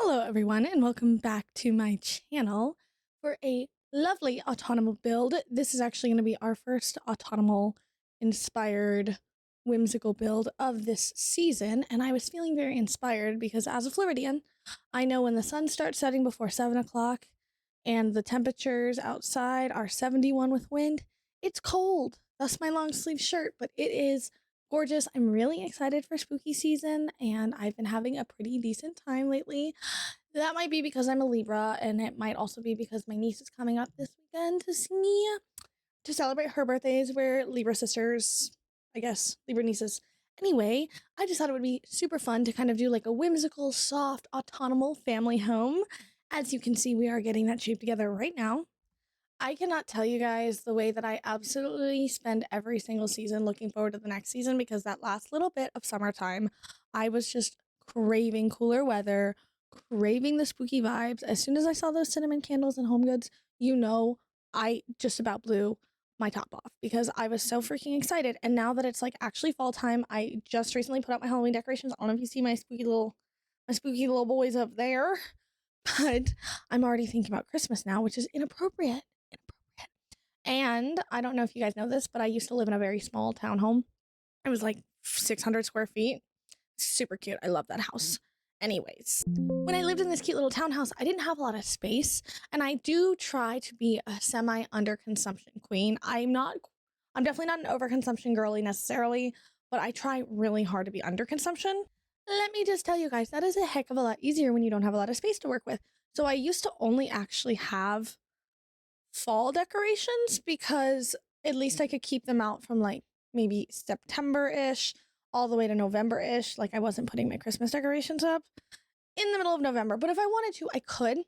Hello everyone and welcome back to my channel for a lovely autumnal build. This is actually going to be our first autumnal inspired whimsical build of this season, and I was feeling very inspired because as a Floridian, I know when the sun starts setting before 7 o'clock and the temperatures outside are 71 with wind, it's cold. Thus my long sleeve shirt, but it is gorgeous. I'm really excited for spooky season and I've been having a pretty decent time lately. That might be because I'm a Libra, and it might also be because my niece is coming up this weekend to see me to celebrate her birthdays. We're Libra sisters, I guess, Libra nieces. Anyway, I just thought it would be super fun to kind of do like a whimsical, soft, autumnal family home. As you can see, we are getting that shape together right now. I cannot tell you guys the way that I absolutely spend every single season looking forward to the next season, because that last little bit of summertime, I was just craving cooler weather, craving the spooky vibes. As soon as I saw those cinnamon candles and home goods, I just about blew my top off because I was so freaking excited. And now that it's like actually fall time, I just recently put up my Halloween decorations. I don't know if you see my spooky little boys up there, but I'm already thinking about Christmas now, which is inappropriate. And I don't know if you guys know this, but I used to live in a very small townhome. It was like 600 square feet. Super cute. I love that house. Anyways, when I lived in this cute little townhouse, I didn't have a lot of space, and I do try to be a semi underconsumption queen. I'm definitely not an overconsumption girly necessarily, but I try really hard to be underconsumption. Let me just tell you guys, that is a heck of a lot easier when you don't have a lot of space to work with. So I used to only actually have fall decorations because at least I could keep them out from like maybe September-ish all the way to November-ish. Like I wasn't putting my Christmas decorations up in the middle of November, but if I wanted to, I could.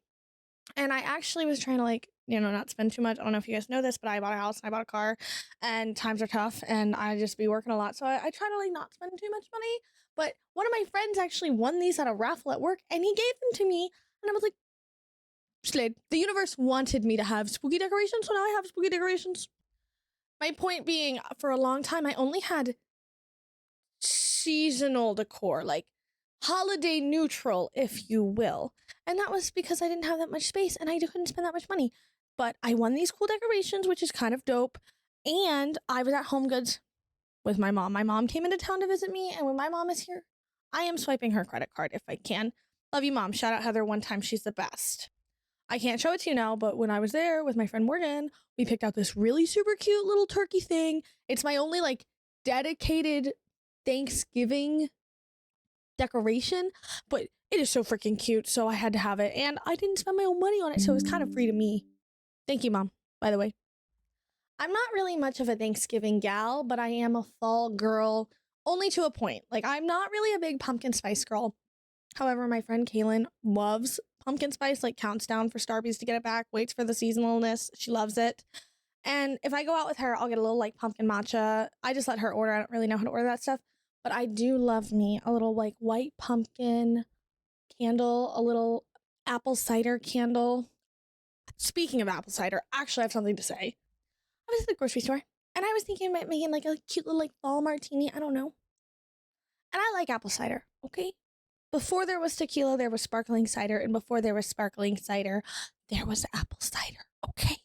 And I actually was trying to like, not spend too much. I don't know if you guys know this, but I bought a house and I bought a car and times are tough and I just be working a lot. So I try to like not spend too much money. But one of my friends actually won these at a raffle at work and he gave them to me. And I was like, Slade, the universe wanted me to have spooky decorations, so now I have spooky decorations. My point being, for a long time, I only had seasonal decor, like holiday neutral, if you will. And that was because I didn't have that much space and I couldn't spend that much money. But I won these cool decorations, which is kind of dope. And I was at Home Goods with my mom. My mom came into town to visit me, and when my mom is here, I am swiping her credit card if I can. Love you, Mom. Shout out Heather one time. She's the best. I can't show it to you now, but when I was there with my friend Morgan, we picked out this really super cute little turkey thing. It's my only like dedicated Thanksgiving decoration, but it is so freaking cute, so I had to have it. And I didn't spend my own money on it, so it was kind of free to me. Thank you, Mom, by the way. I'm not really much of a Thanksgiving gal, but I am a fall girl, only to a point. Like, I'm not really a big pumpkin spice girl. However, my friend Kaylin loves pumpkin spice, like counts down for Starbucks to get it back, waits for the seasonalness. She loves it. And if I go out with her, I'll get a little like pumpkin matcha. I just let her order. I don't really know how to order that stuff. But I do love me a little like white pumpkin candle, a little apple cider candle. Speaking of apple cider, actually I have something to say. I was at the grocery store and I was thinking about making like a cute little like fall martini. I don't know. And I like apple cider, okay? Before there was tequila, there was sparkling cider. And before there was sparkling cider, there was apple cider. Okay.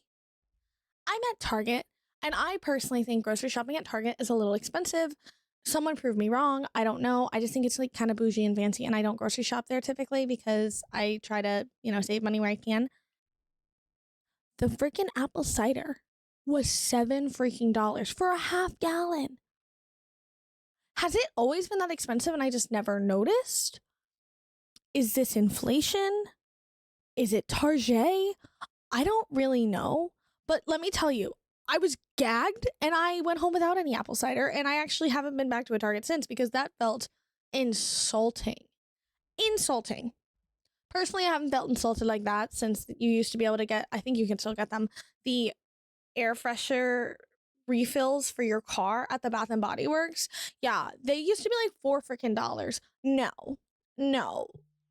I'm at Target, and I personally think grocery shopping at Target is a little expensive. Someone proved me wrong. I don't know. I just think it's like kind of bougie and fancy. And I don't grocery shop there typically because I try to, save money where I can. The freaking apple cider was $7 freaking dollars for a half gallon. Has it always been that expensive and I just never noticed? Is this inflation? Is it Target? I don't really know. But let me tell you, I was gagged and I went home without any apple cider. And I actually haven't been back to a Target since because that felt insulting. Insulting. Personally, I haven't felt insulted like that since you used to be able to get, I think you can still get them, the air fresher refills for your car at the Bath and Body Works. Yeah, they used to be like $4 freaking dollars.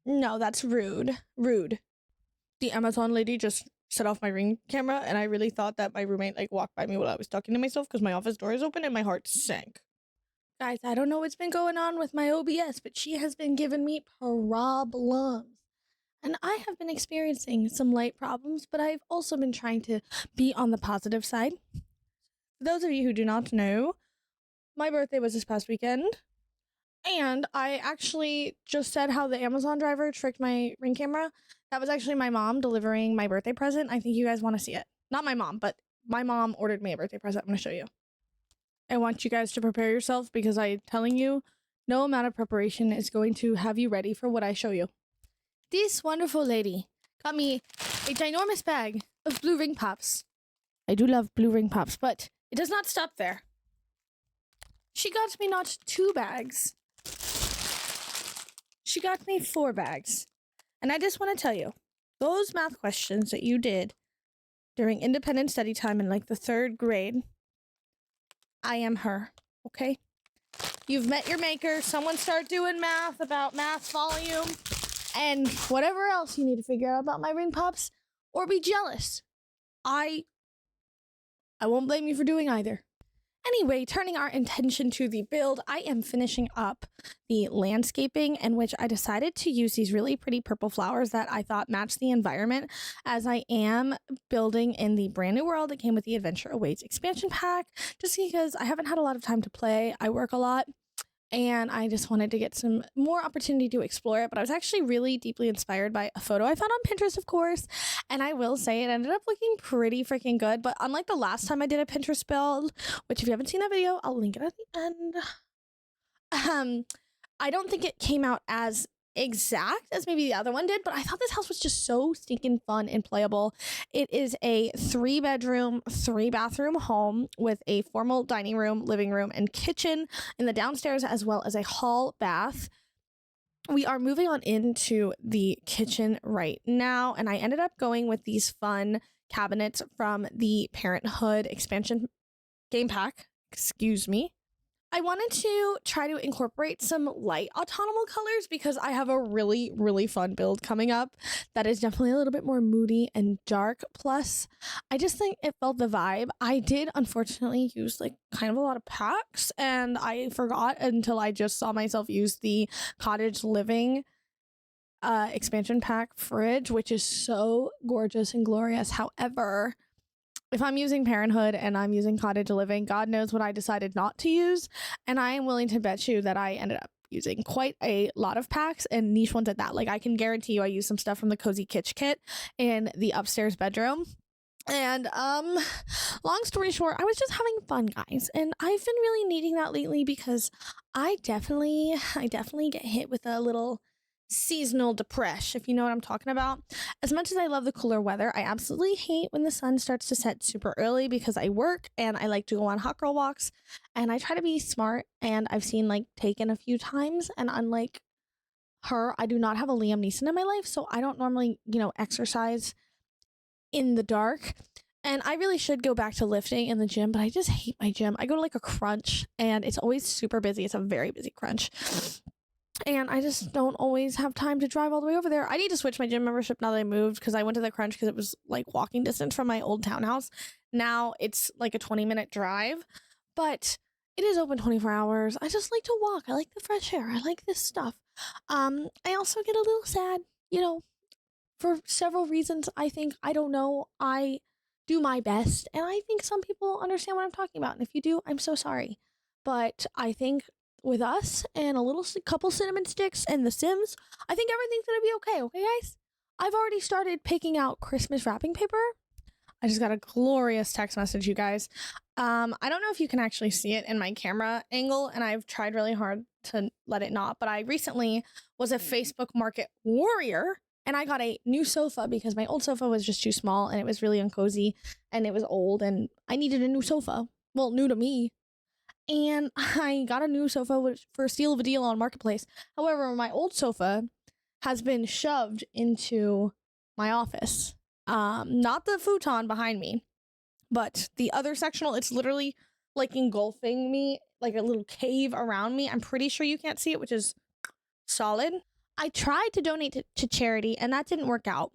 No, that's rude. Rude. The Amazon lady just set off my Ring camera, and I really thought that my roommate like walked by me while I was talking to myself because my office door is open and my heart sank. Guys, I don't know what's been going on with my OBS, but she has been giving me problems. and I have been experiencing some light problems, but I've also been trying to be on the positive side. For those of you who do not know, my birthday was this past weekend, and I actually just said how the Amazon driver tricked my Ring camera. That was actually my mom delivering my birthday present. I think you guys want to see it. Not my mom, but my mom ordered me a birthday present. I'm going to show you. I want you guys to prepare yourself because I'm telling you, no amount of preparation is going to have you ready for what I show you. This wonderful lady got me a ginormous bag of blue ring pops. I do love blue ring pops, but it does not stop there. She got me not 2 bags. She got me 4 bags. And I just want to tell you, those math questions that you did during independent study time in like the 3rd grade, I am her, okay? You've met your maker. Someone start doing math about math volume and whatever else you need to figure out about my ring pops, or be jealous. I won't blame you for doing either. Anyway, turning our attention to the build, I am finishing up the landscaping, in which I decided to use these really pretty purple flowers that I thought matched the environment, as I am building in the brand new world that came with the Adventure Awaits expansion pack, just because I haven't had a lot of time to play. I work a lot, and I just wanted to get some more opportunity to explore it. But I was actually really deeply inspired by a photo I found on Pinterest, of course, and I will say it ended up looking pretty freaking good. But unlike the last time I did a Pinterest build, which if you haven't seen that video, I'll link it at the end, I don't think it came out as exact as maybe the other one did, but I thought this house was just so stinking fun and playable. It is a 3-bedroom, 3-bathroom home with a formal dining room, living room, and kitchen in the downstairs, as well as a hall bath. We are moving on into the kitchen right now, and I ended up going with these fun cabinets from the Parenthood expansion game pack. Excuse me. I wanted to try to incorporate some light autumnal colors because I have a really, really fun build coming up that is definitely a little bit more moody and dark. Plus, I just think it felt the vibe. I did unfortunately use like kind of a lot of packs, and I forgot until I just saw myself use the cottage living expansion pack fridge, which is so gorgeous and glorious. However, if I'm using Parenthood and I'm using cottage living, God knows what I decided not to use. And I am willing to bet you that I ended up using quite a lot of packs, and niche ones at that. Like, I can guarantee you I used some stuff from the Cozy Kitsch kit in the upstairs bedroom. And long story short, I was just having fun, guys. And I've been really needing that lately because I definitely get hit with a little seasonal depression, if you know what I'm talking about. As much as I love the cooler weather, I absolutely hate when the sun starts to set super early because I work and I like to go on hot girl walks, and I try to be smart, and I've seen like Taken a few times, and unlike her, I do not have a Liam Neeson in my life, so I don't normally, exercise in the dark. And I really should go back to lifting in the gym, but I just hate my gym. I go to like a Crunch, and it's always super busy. It's a very busy Crunch. And I just don't always have time to drive all the way over there. I need to switch my gym membership now that I moved, because I went to the Crunch because it was like walking distance from my old townhouse. Now it's like a 20-minute drive, but it is open 24 hours. I just like to walk. I like the fresh air. I like this stuff. I also get a little sad, for several reasons. I don't know. I do my best, and I think some people understand what I'm talking about. And if you do, I'm so sorry. But I think with us and a couple cinnamon sticks and The Sims, I think everything's gonna be okay. Okay, guys? I've already started picking out Christmas wrapping paper. I just got a glorious text message, you guys. I don't know if you can actually see it in my camera angle, and I've tried really hard to let it not, but I recently was a Facebook Market warrior, and I got a new sofa because my old sofa was just too small, and it was really uncozy, and it was old, and I needed a new sofa. Well, new to me. And I got a new sofa for a steal of a deal on Marketplace. However, my old sofa has been shoved into my office. Not the futon behind me, but the other sectional. It's literally like engulfing me, like a little cave around me. I'm pretty sure you can't see it, which is solid. I tried to donate to charity, and that didn't work out.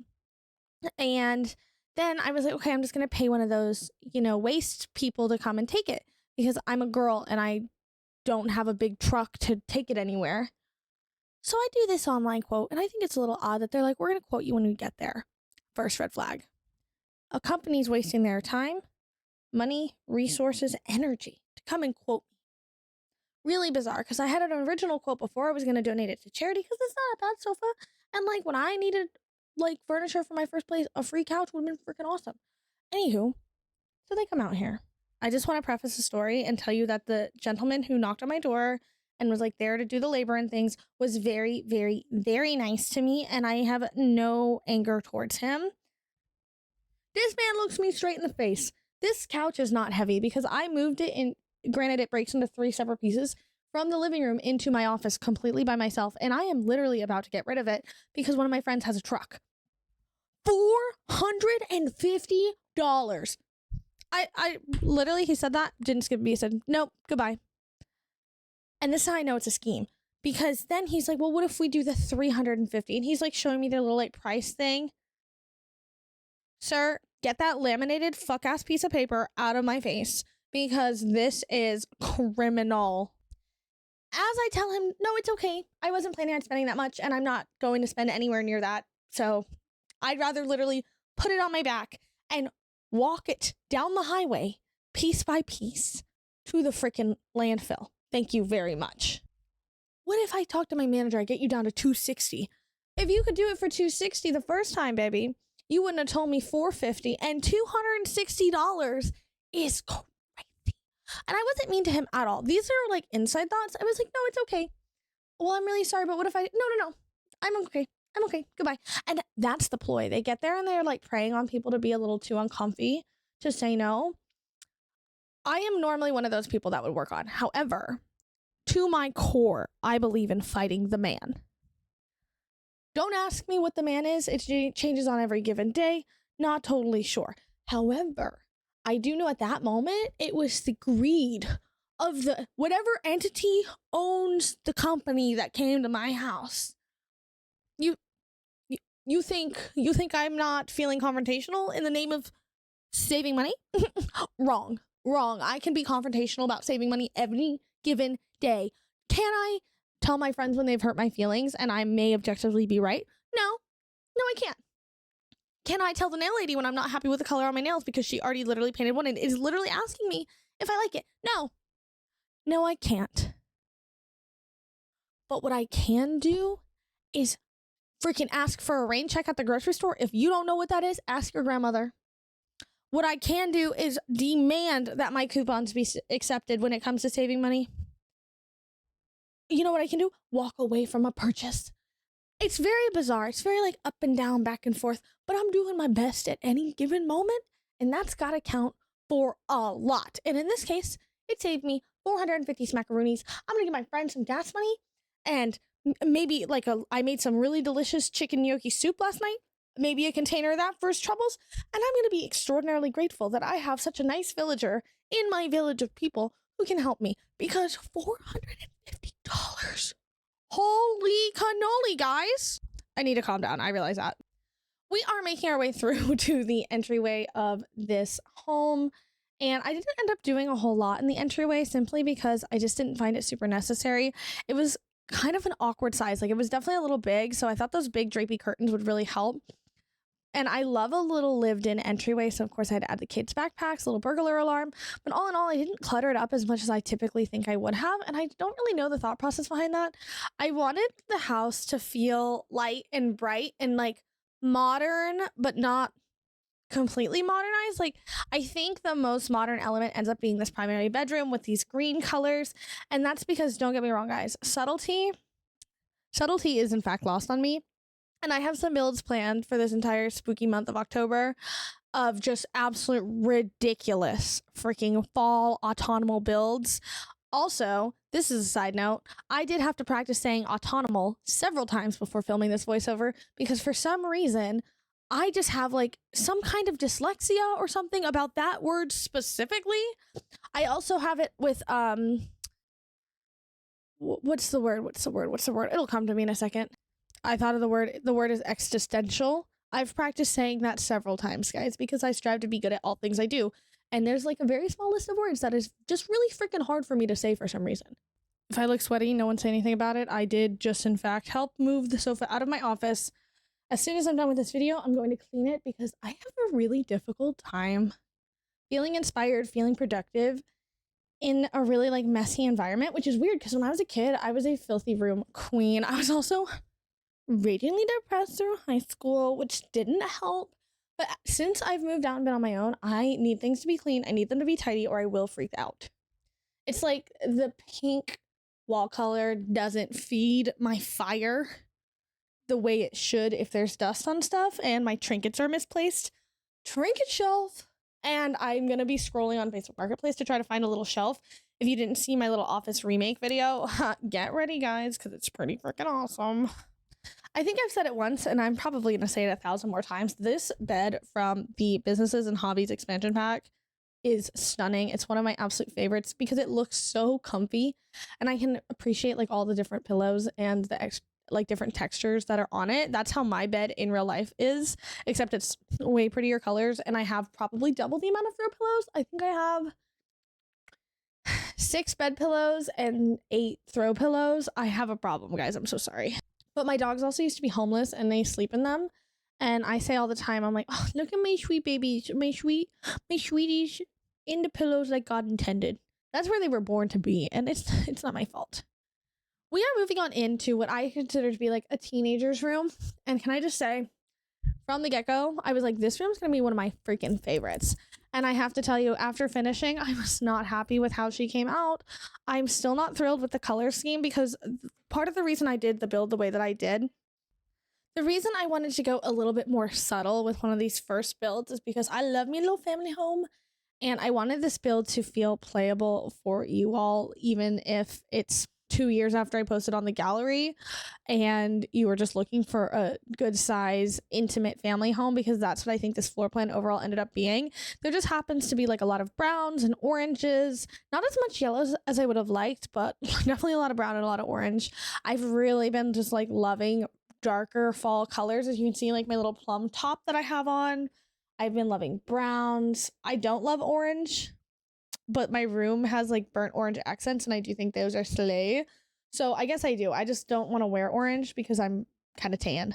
And then I was like, okay, I'm just going to pay one of those, waste people to come and take it, because I'm a girl and I don't have a big truck to take it anywhere. So I do this online quote, and I think it's a little odd that they're like, we're going to quote you when we get there. First red flag. A company's wasting their time, money, resources, energy to come and quote me. Really bizarre, because I had an original quote before. I was going to donate it to charity because it's not a bad sofa. And like when I needed like furniture for my first place, a free couch would have been freaking awesome. Anywho, so they come out here. I just want to preface the story and tell you that the gentleman who knocked on my door and was like there to do the labor and things was very, very, very nice to me. And I have no anger towards him. This man looks me straight in the face. This couch is not heavy because I moved it in. Granted, it breaks into 3 separate pieces from the living room into my office completely by myself. And I am literally about to get rid of it because one of my friends has a truck. $450. I literally, he said that, didn't skip me. He said, nope, goodbye. And this is how I know it's a scheme. Because then he's like, well, what if we do the 350? And he's like showing me their little like price thing. Sir, get that laminated fuck ass piece of paper out of my face. Because this is criminal. As I tell him, no, it's okay. I wasn't planning on spending that much, and I'm not going to spend anywhere near that. So I'd rather literally put it on my back and walk it down the highway, piece by piece, to the freaking landfill. Thank you very much. What if I talk to my manager, I get you down to $260? If you could do it for $260 the first time, baby, you wouldn't have told me $450, and $260 is crazy. And I wasn't mean to him at all. These are like inside thoughts. I was like, no, it's okay. Well, I'm really sorry, but what if I... No. I'm okay. Goodbye. And that's the ploy. They get there and they're like preying on people to be a little too uncomfy to say no. I am normally one of those people that would work on. However, to my core, I believe in fighting the man. Don't ask me what the man is. It changes on every given day. Not totally sure. However, I do know at that moment, it was the greed of the whatever entity owns the company that came to my house. You think I'm not feeling confrontational in the name of saving money? Wrong. I can be confrontational about saving money every given day. Can I tell my friends when they've hurt my feelings and I may objectively be right? No, I can't. Can I tell the nail lady when I'm not happy with the color on my nails because she already literally painted one and is literally asking me if I like it? No, I can't. But what I can do is freaking ask for a rain check at the grocery store. If you don't know what that is, ask your grandmother. What I can do is demand that my coupons be accepted when it comes to saving money. You know what I can do? Walk away from a purchase. It's very bizarre. It's very like up and down, back and forth, but I'm doing my best at any given moment, and that's got to count for a lot. And in this case, it saved me 450 smackaroonies. I'm going to give my friend some gas money, and maybe like I made some really delicious chicken gnocchi soup last night, maybe a container of that for his troubles, and I'm going to be extraordinarily grateful that I have such a nice villager in my village of people who can help me, because $450. Holy cannoli, guys. I need to calm down. I realize that. We are making our way through to the entryway of this home. And I didn't end up doing a whole lot in the entryway simply because I just didn't find it super necessary. It was kind of an awkward size. Like it was definitely a little big. So I thought those big drapey curtains would really help. And I love a little lived-in entryway, so of course I had to add the kids' backpacks, a little burglar alarm. But all in all, I didn't clutter it up as much as I typically think I would have, and I don't really know the thought process behind that. I wanted the house to feel light and bright and like modern, but not completely modernized. Like I think the most modern element ends up being this primary bedroom with these green colors, and that's because, don't get me wrong, guys, subtlety is in fact lost on me. And I have some builds planned for this entire spooky month of October of just absolute ridiculous freaking fall autumnal builds. Also, this is a side note, I did have to practice saying autumnal several times before filming this voiceover because for some reason, I just have like some kind of dyslexia or something about that word specifically. I also have it with, what's the word? It'll come to me in a second. I thought of the word. The word is existential. I've practiced saying that several times, guys, because I strive to be good at all things I do. And there's like a very small list of words that is just really freaking hard for me to say for some reason. If I look sweaty, no one say anything about it. I did just, in fact, help move the sofa out of my office. As soon as I'm done with this video, I'm going to clean it because I have a really difficult time feeling inspired, feeling productive in a really like messy environment, which is weird because when I was a kid, I was a filthy room queen. I was also radiantly depressed through high school, which didn't help. But since I've moved out and been on my own, I need things to be clean. I need them to be tidy or I will freak out. It's like the pink wall color doesn't feed my fire the way it should if there's dust on stuff and my trinkets are misplaced. Trinket shelf. And I'm going to be scrolling on Facebook Marketplace to try to find a little shelf. If you didn't see my little office remake video, get ready, guys, because it's pretty freaking awesome. I think I've said it once, and I'm probably going to say it 1,000 more times. This bed from the Businesses and Hobbies expansion pack is stunning. It's one of my absolute favorites because it looks so comfy, and I can appreciate like all the different pillows and the like different textures that are on it. That's how my bed in real life is, except it's way prettier colors, and I have probably double the amount of throw pillows. I think I have 6 bed pillows and 8 throw pillows. I have a problem, guys. I'm so sorry. But my dogs also used to be homeless and they sleep in them. And I say all the time, I'm like, oh, look at my sweet babies, my sweeties in the pillows like God intended. That's where they were born to be. And it's not my fault. We are moving on into what I consider to be like a teenager's room. And can I just say, from the get-go, I was like, this room's going to be one of my freaking favorites. And I have to tell you, after finishing, I was not happy with how she came out. I'm still not thrilled with the color scheme because part of the reason I did the build the way that I did, the reason I wanted to go a little bit more subtle with one of these first builds is because I love me a little family home. And I wanted this build to feel playable for you all, even if it's 2 years after I posted on the gallery and you were just looking for a good size intimate family home, because that's what I think this floor plan overall ended up being. There just happens to be like a lot of browns and oranges, not as much yellows as I would have liked, but definitely a lot of brown and a lot of orange. I've really been just like loving darker fall colors, as you can see, like my little plum top that I have on. I've been loving browns. I don't love orange, but my room has like burnt orange accents and I do think those are slay. So I guess I do. I just don't want to wear orange because I'm kind of tan.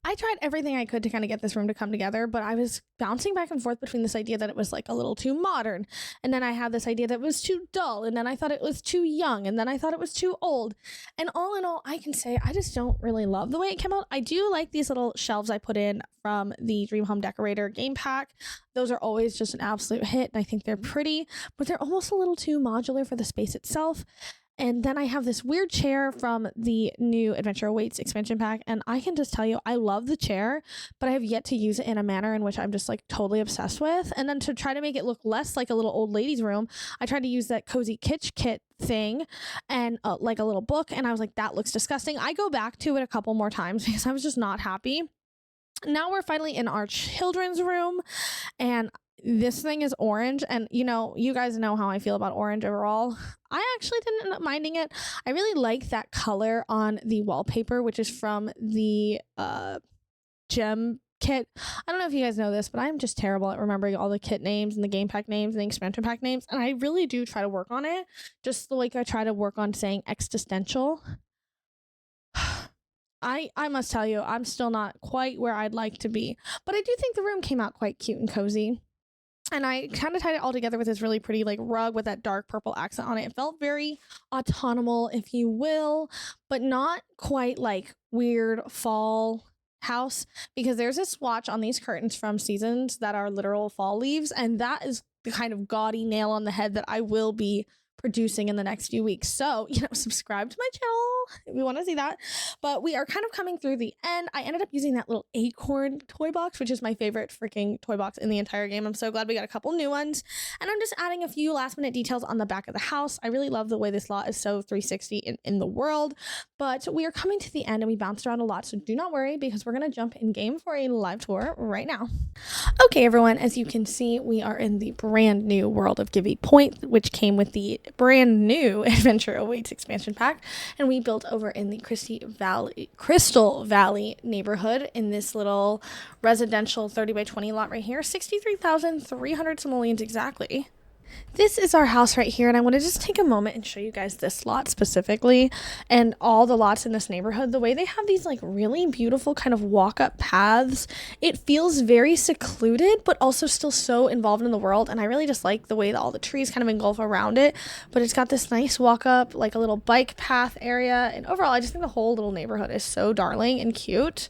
I tried everything I could to kind of get this room to come together, but I was bouncing back and forth between this idea that it was like a little too modern, and then I had this idea that it was too dull, and then I thought it was too young, and then I thought it was too old. And all in all, I can say I just don't really love the way it came out. I do like these little shelves I put in from the Dream Home Decorator game pack. Those are always just an absolute hit, and I think they're pretty, but they're almost a little too modular for the space itself. And then I have this weird chair from the new Adventure Awaits expansion pack, and I can just tell you, I love the chair, but I have yet to use it in a manner in which I'm just like totally obsessed with. And then to try to make it look less like a little old lady's room, I tried to use that cozy kitsch kit thing and like a little book, and I was like, that looks disgusting. I go back to it a couple more times because I was just not happy. Now we're finally in our children's room, and this thing is orange, and you know, you guys know how I feel about orange overall. I actually didn't end up minding it. I really like that color on the wallpaper, which is from the gem kit. I don't know if you guys know this, but I'm just terrible at remembering all the kit names and the game pack names and the expansion pack names, and I really do try to work on it, just like I try to work on saying existential. I must tell you, I'm still not quite where I'd like to be, but I do think the room came out quite cute and cozy. And I kind of tied it all together with this really pretty like rug with that dark purple accent on it. It felt very autumnal, if you will, but not quite like weird fall house, because there's a swatch on these curtains from Seasons that are literal fall leaves, and that is the kind of gaudy nail on the head that I will be producing in the next few weeks. So, you know, subscribe to my channel if you want to see that. But we are kind of coming through the end. I ended up using that little acorn toy box, which is my favorite freaking toy box in the entire game. I'm so glad we got a couple new ones. And I'm just adding a few last minute details on the back of the house. I really love the way this lot is so 360 in the world. But we are coming to the end and we bounced around a lot. So do not worry, because we're going to jump in game for a live tour right now. Okay, everyone, as you can see, we are in the brand new world of Gibby Point, which came with the brand new Adventure Awaits expansion pack, and we built over in the Crystal Valley neighborhood in this little residential 30 by 20 lot right here. 63,300 simoleons exactly. This is our house right here, and I want to just take a moment and show you guys this lot specifically and all the lots in this neighborhood. The way they have these like really beautiful kind of walk-up paths, it feels very secluded but also still so involved in the world, and I really just like the way that all the trees kind of engulf around it, but it's got this nice walk-up, like a little bike path area, and overall I just think the whole little neighborhood is so darling and cute.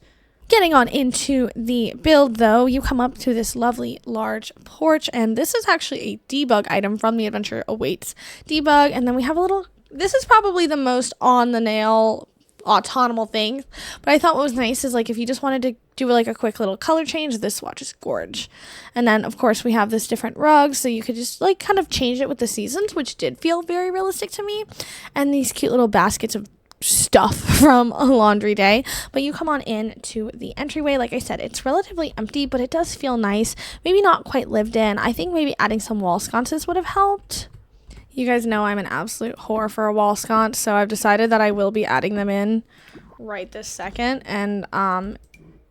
Getting on into the build, though, you come up to this lovely large porch, and this is actually a debug item from the Adventure Awaits debug, and then we have a little, this is probably the most on the nail autumnal thing, but I thought what was nice is like if you just wanted to do like a quick little color change, this swatch is gorge. And then of course we have this different rugs, so you could just like kind of change it with the seasons, which did feel very realistic to me, and these cute little baskets of stuff from a laundry day. But you come on in to the entryway. Like I said, it's relatively empty, but it does feel nice. Maybe not quite lived in. I think maybe adding some wall sconces would have helped. You guys know I'm an absolute whore for a wall sconce, so I've decided that I will be adding them in right this second. And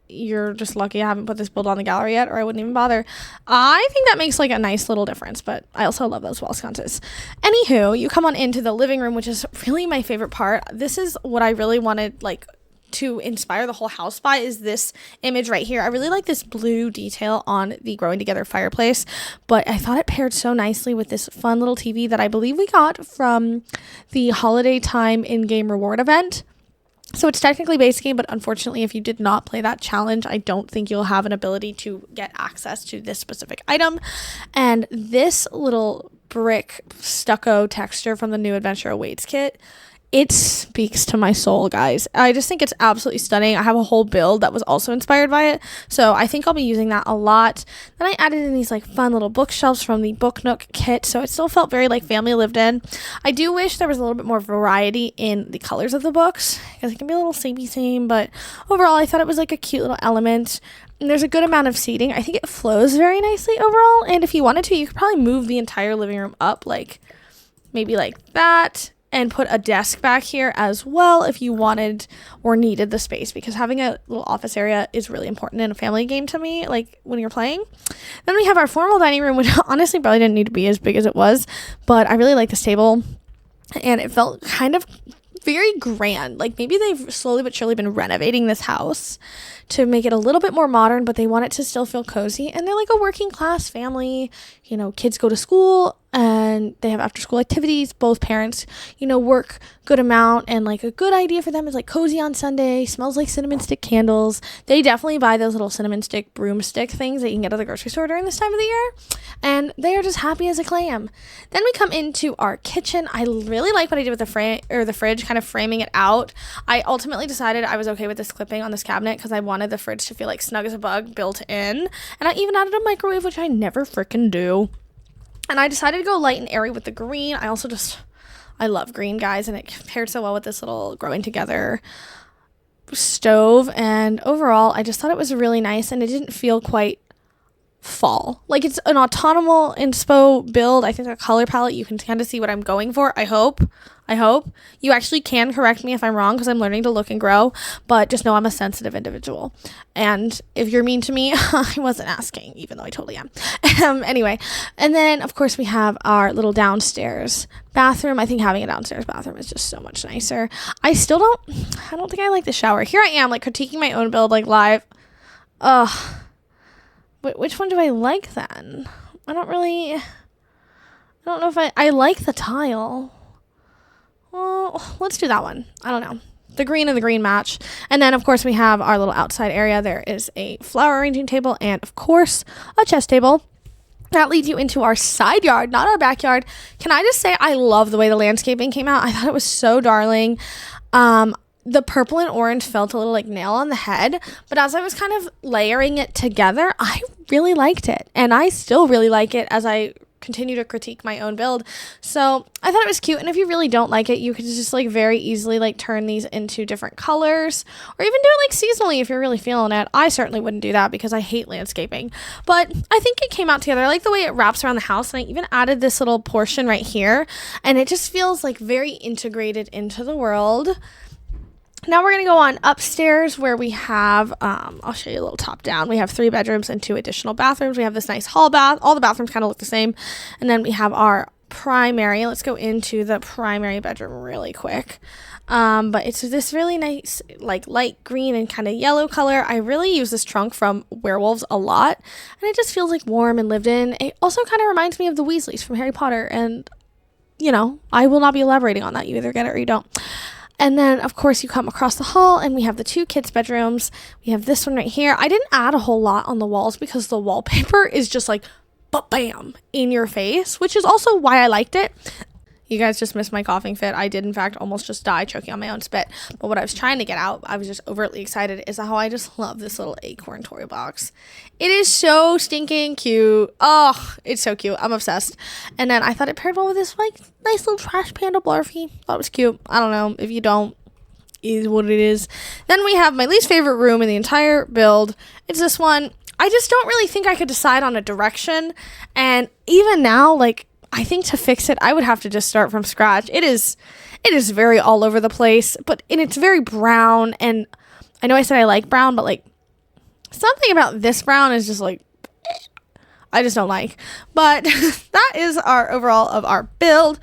you're just lucky I haven't put this build on the gallery yet, or I wouldn't even bother. I think that makes like a nice little difference, but I also love those wall sconces. Anywho, you come on into the living room, which is really my favorite part. This is what I really wanted like to inspire the whole house by, is this image right here. I really like this blue detail on the growing together fireplace, but I thought it paired so nicely with this fun little TV that I believe we got from the holiday time in-game reward event. So it's technically base game, but unfortunately, if you did not play that challenge, I don't think you'll have an ability to get access to this specific item. And this little brick stucco texture from the new Adventure Awaits kit, it speaks to my soul, guys. I just think it's absolutely stunning. I have a whole build that was also inspired by it, so I think I'll be using that a lot. Then I added in these like fun little bookshelves from the Book Nook kit, so it still felt very like family lived in. I do wish there was a little bit more variety in the colors of the books, because it can be a little same, but overall I thought it was like a cute little element. And there's a good amount of seating. I think it flows very nicely overall, and if you wanted to, you could probably move the entire living room up, like maybe like that, and put a desk back here as well if you wanted or needed the space, because having a little office area is really important in a family game to me, like when you're playing. Then we have our formal dining room, which honestly probably didn't need to be as big as it was, but I really like this table, and it felt kind of very grand. Like maybe they've slowly but surely been renovating this house to make it a little bit more modern, but they want it to still feel cozy, and they're like a working class family. You know, kids go to school and they have after school activities. Both parents, you know, work good amount, and like a good idea for them is like cozy on Sunday, smells like cinnamon stick candles. They definitely buy those little cinnamon stick broomstick things that you can get at the grocery store during this time of the year, and they are just happy as a clam. Then we come into our kitchen. I really like what I did with the fridge, kind of framing it out. I ultimately decided I was okay with this clipping on this cabinet because I wanted the fridge to feel like snug as a bug built in, and I even added a microwave, which I never freaking do. And I decided to go light and airy with the green. I love green, guys, and it paired so well with this little growing together stove. And overall, I just thought it was really nice, and it didn't feel quite fall. Like, it's an autumnal inspo build. I think the color palette, you can kind of see what I'm going for. I hope. You actually can correct me if I'm wrong, because I'm learning to look and grow, but just know I'm a sensitive individual. And if you're mean to me, I wasn't asking, even though I totally am. Anyway, and then of course we have our little downstairs bathroom. I think having a downstairs bathroom is just so much nicer. I don't think I like the shower. Here I am, like, critiquing my own build, like, live. Which one do I like then? I don't know if I like the tile. Well, let's do that one. I don't know. The green and the green match. And then, of course, we have our little outside area. There is a flower arranging table and, of course, a chess table. That leads you into our side yard, not our backyard. Can I just say I love the way the landscaping came out? I thought it was so darling. The purple and orange felt a little like nail on the head, but as I was kind of layering it together, I really liked it. And I still really like it as I continue to critique my own build. So I thought it was cute, and if you really don't like it, you could just like very easily like turn these into different colors, or even do it like seasonally if you're really feeling it. I certainly wouldn't do that because I hate landscaping, but I think it came out together. I like the way it wraps around the house, and I even added this little portion right here, and it just feels like very integrated into the world. Now we're going to go on upstairs where we have, I'll show you a little top down. We have 3 bedrooms and 2 additional bathrooms. We have this nice hall bath. All the bathrooms kind of look the same. And then we have our primary. Let's go into the primary bedroom really quick. But it's this really nice, like light green and kind of yellow color. I really use this trunk from Werewolves a lot. And it just feels like warm and lived in. It also kind of reminds me of the Weasleys from Harry Potter. And, you know, I will not be elaborating on that. You either get it or you don't. And then, of course, you come across the hall and we have the 2 kids' bedrooms. We have this one right here. I didn't add a whole lot on the walls because the wallpaper is just like, bam, in your face, which is also why I liked it. You guys just missed my coughing fit. I did, in fact, almost just die choking on my own spit. But what I was trying to get out, I was just overtly excited, is how I just love this little acorn toy box. It is so stinking cute. Oh, it's so cute. I'm obsessed. And then I thought it paired well with this, like, nice little trash panda blarfy. Thought it was cute. I don't know. If you don't, it is what it is. Then we have my least favorite room in the entire build. It's this one. I just don't really think I could decide on a direction. And even now, like, I think to fix it, I would have to just start from scratch. It is very all over the place, and it's very brown. And I know I said I like brown, but like something about this brown is just like, I just don't like. But that is our overall of our build.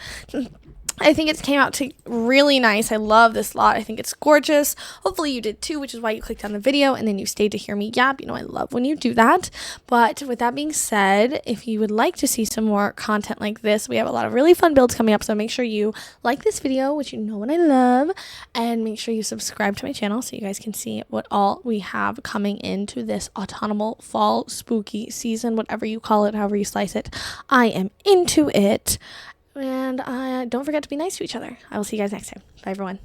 I think it came out to really nice. I love this lot. I think it's gorgeous. Hopefully you did too, which is why you clicked on the video and then you stayed to hear me yap. You know, I love when you do that. But with that being said, if you would like to see some more content like this, we have a lot of really fun builds coming up. So make sure you like this video, which you know what I love, and make sure you subscribe to my channel so you guys can see what all we have coming into this autumnal fall spooky season, whatever you call it, however you slice it. I am into it. And don't forget to be nice to each other. I will see you guys next time. Bye, everyone.